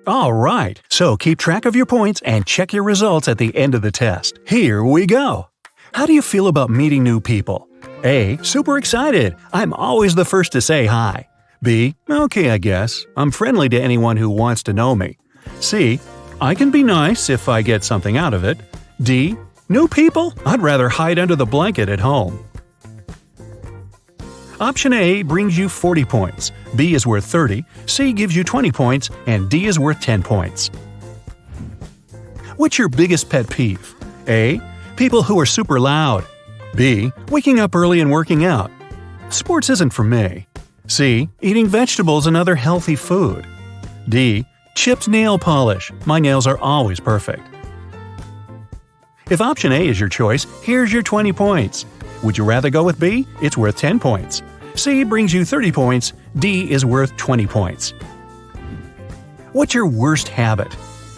All right, so keep track of your points and check your results at the end of the test. Here we go! How do you feel about meeting new people? A. Super excited. I'm always the first to say hi. B. Okay, I guess. I'm friendly to anyone who wants to know me. C. I can be nice if I get something out of it. D. New people? I'd rather hide under the blanket at home. Option A brings you 40 points, B is worth 30, C gives you 20 points, and D is worth 10 points. What's your biggest pet peeve? A. People who are super loud. B. Waking up early and working out. Sports isn't for me. C. Eating vegetables and other healthy food. D. Chipped nail polish. My nails are always perfect. If option A is your choice, here's your 20 points. Would you rather go with B? It's worth 10 points. C brings you 30 points. D is worth 20 points. What's your worst habit?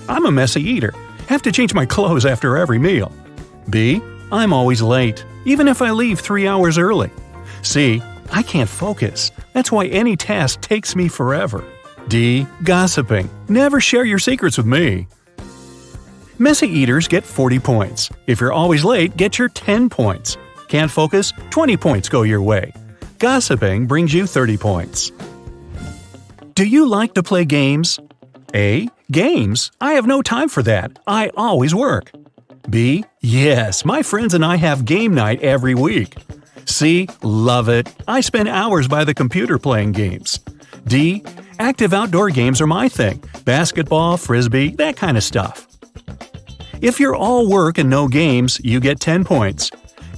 I'm a messy eater. Have to change my clothes after every meal. B. I'm always late, even if I leave 3 hours early. C. I can't focus. That's why any task takes me forever. D. Gossiping. Never share your secrets with me. Messy eaters get 40 points. If you're always late, get your 10 points. Can't focus? 20 points go your way. Gossiping brings you 30 points. Do you like to play games? A. Games? I have no time for that. I always work. B. Yes, my friends and I have game night every week. C. Love it. I spend hours by the computer playing games. D. Active outdoor games are my thing. Basketball, frisbee, that kind of stuff. If you're all work and no games, you get 10 points.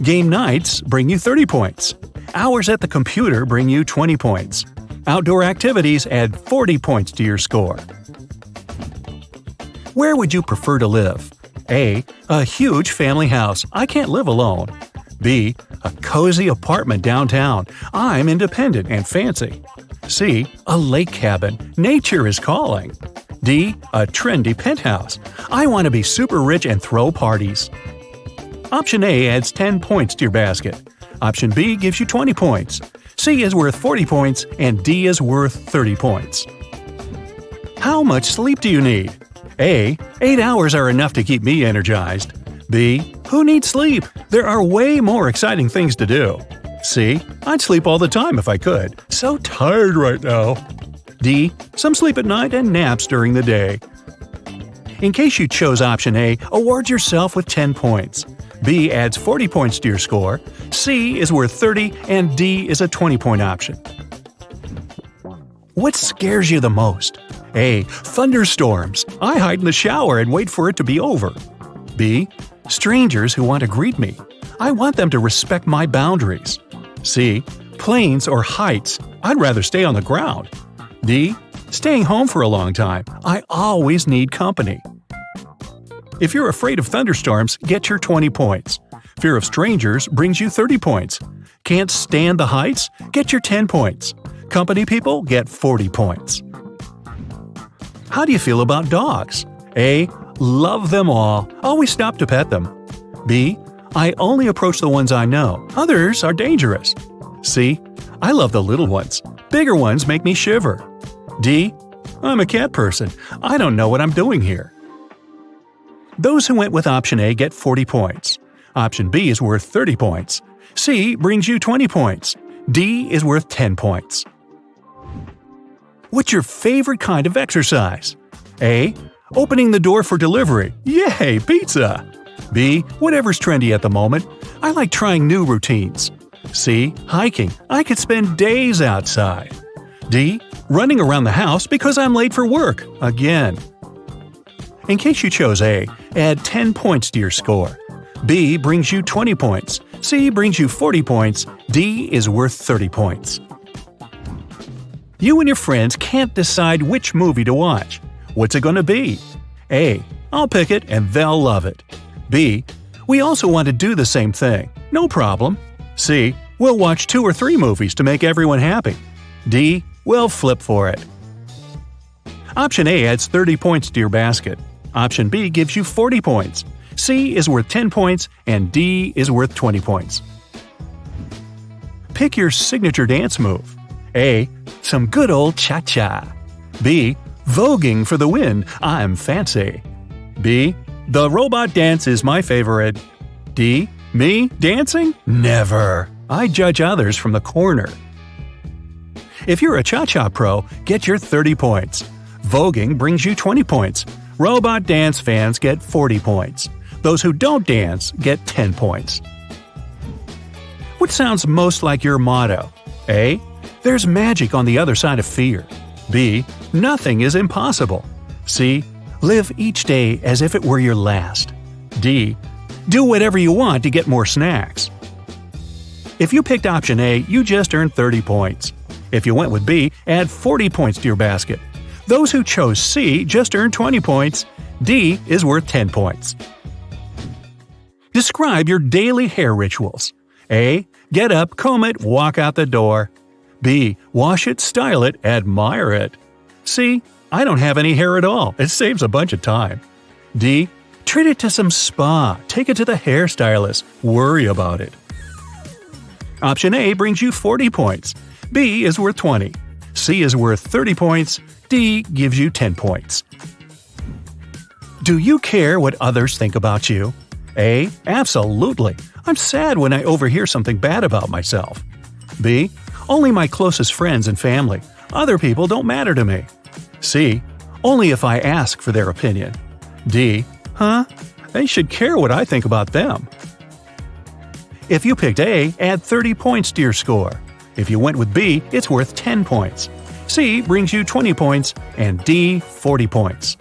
Game nights bring you 30 points. Hours at the computer bring you 20 points. Outdoor activities add 40 points to your score. Where would you prefer to live? A. A huge family house. I can't live alone. B. A cozy apartment downtown. I'm independent and fancy. C. A lake cabin. Nature is calling. D. A trendy penthouse. I want to be super rich and throw parties. Option A adds 10 points to your basket. Option B gives you 20 points. C is worth 40 points, and D is worth 30 points. How much sleep do you need? A. 8 hours are enough to keep me energized. B. Who needs sleep? There are way more exciting things to do. C. I'd sleep all the time if I could. So tired right now. D. Some sleep at night and naps during the day. In case you chose option A, award yourself with 10 points. B adds 40 points to your score, C is worth 30, and D is a 20-point option. What scares you the most? A. Thunderstorms. I hide in the shower and wait for it to be over. B. Strangers who want to greet me. I want them to respect my boundaries. C. Planes or heights. I'd rather stay on the ground. D. Staying home for a long time. I always need company. If you're afraid of thunderstorms, get your 20 points. Fear of strangers brings you 30 points. Can't stand the heights? Get your 10 points. Company people get 40 points. How do you feel about dogs? A. Love them all. Always stop to pet them. B. I only approach the ones I know. Others are dangerous. C. I love the little ones. Bigger ones make me shiver. D. I'm a cat person. I don't know what I'm doing here. Those who went with option A get 40 points. Option B is worth 30 points. C brings you 20 points. D is worth 10 points. What's your favorite kind of exercise? A. Opening the door for delivery. Yay, pizza! B. Whatever's trendy at the moment. I like trying new routines. C. Hiking. I could spend days outside. D. Running around the house because I'm late for work. Again. In case you chose A, add 10 points to your score. B brings you 20 points. C brings you 40 points. D is worth 30 points. You and your friends can't decide which movie to watch. What's it going to be? A. I'll pick it and they'll love it. B. We also want to do the same thing. No problem. C. We'll watch 2 or 3 movies to make everyone happy. D. We'll flip for it. Option A adds 30 points to your basket. Option B gives you 40 points. C is worth 10 points, and D is worth 20 points. Pick your signature dance move. A. Some good old cha-cha. B. Voguing for the win, I'm fancy. B. The robot dance is my favorite. D. Me dancing? Never. I judge others from the corner. If you're a cha-cha pro, get your 30 points. Voguing brings you 20 points. Robot dance fans get 40 points. Those who don't dance get 10 points. What sounds most like your motto? A. There's magic on the other side of fear. B. Nothing is impossible. C. Live each day as if it were your last. D. Do whatever you want to get more snacks. If you picked option A, you just earned 30 points. If you went with B, add 40 points to your basket. Those who chose C just earned 20 points. D is worth 10 points. Describe your daily hair rituals. A. Get up, comb it, walk out the door. B. Wash it, style it, admire it. C. I don't have any hair at all. It saves a bunch of time. D. Treat it to some spa. Take it to the hairstylist. Worry about it. Option A brings you 40 points. B is worth 20. C is worth 30 points. D gives you 10 points. Do you care what others think about you? A. Absolutely. I'm sad when I overhear something bad about myself. B. Only my closest friends and family. Other people don't matter to me. C. Only if I ask for their opinion. D. They should care what I think about them. If you picked A, add 30 points to your score. If you went with B, it's worth 10 points. C brings you 20 points, and D 40 points.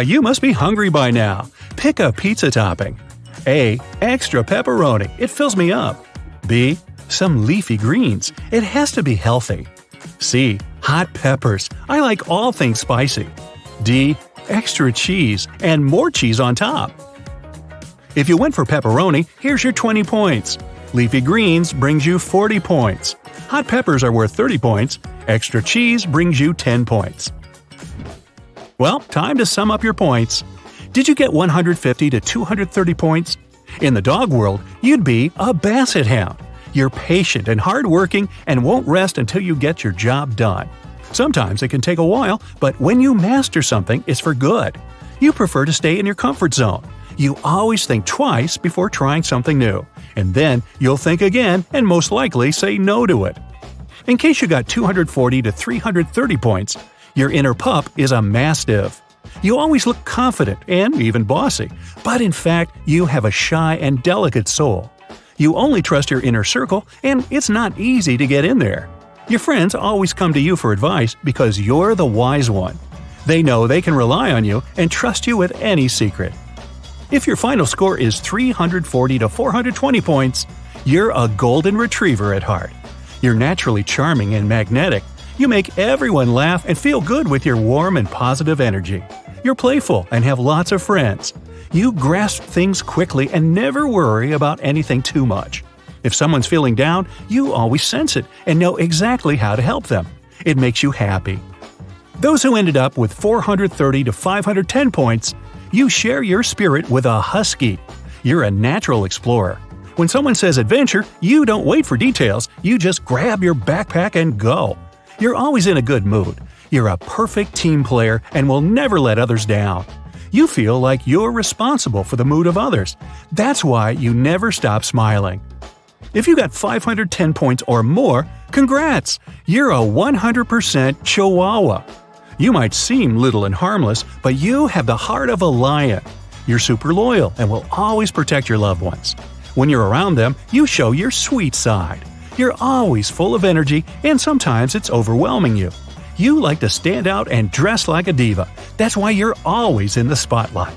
You must be hungry by now. Pick a pizza topping. A. Extra pepperoni. It fills me up. B. Some leafy greens. It has to be healthy. C. Hot peppers. I like all things spicy. D. Extra cheese and more cheese on top. If you went for pepperoni, here's your 20 points. Leafy greens brings you 40 points. Hot peppers are worth 30 points. Extra cheese brings you 10 points. Well, time to sum up your points. Did you get 150 to 230 points? In the dog world, you'd be a basset hound. You're patient and hardworking and won't rest until you get your job done. Sometimes it can take a while, but when you master something, it's for good. You prefer to stay in your comfort zone. You always think twice before trying something new, and then you'll think again and most likely say no to it. In case you got 240 to 330 points, your inner pup is a mastiff. You always look confident and even bossy, but in fact, you have a shy and delicate soul. You only trust your inner circle, and it's not easy to get in there. Your friends always come to you for advice because you're the wise one. They know they can rely on you and trust you with any secret. If your final score is 340 to 420 points, you're a golden retriever at heart. You're naturally charming and magnetic. You make everyone laugh and feel good with your warm and positive energy. You're playful and have lots of friends. You grasp things quickly and never worry about anything too much. If someone's feeling down, you always sense it and know exactly how to help them. It makes you happy. Those who ended up with 430 to 510 points, you share your spirit with a husky. You're a natural explorer. When someone says adventure, you don't wait for details, you just grab your backpack and go. You're always in a good mood. You're a perfect team player and will never let others down. You feel like you're responsible for the mood of others. That's why you never stop smiling. If you got 510 points or more, congrats! You're a 100% Chihuahua. You might seem little and harmless, but you have the heart of a lion. You're super loyal and will always protect your loved ones. When you're around them, you show your sweet side. You're always full of energy, and sometimes it's overwhelming you. You like to stand out and dress like a diva. That's why you're always in the spotlight.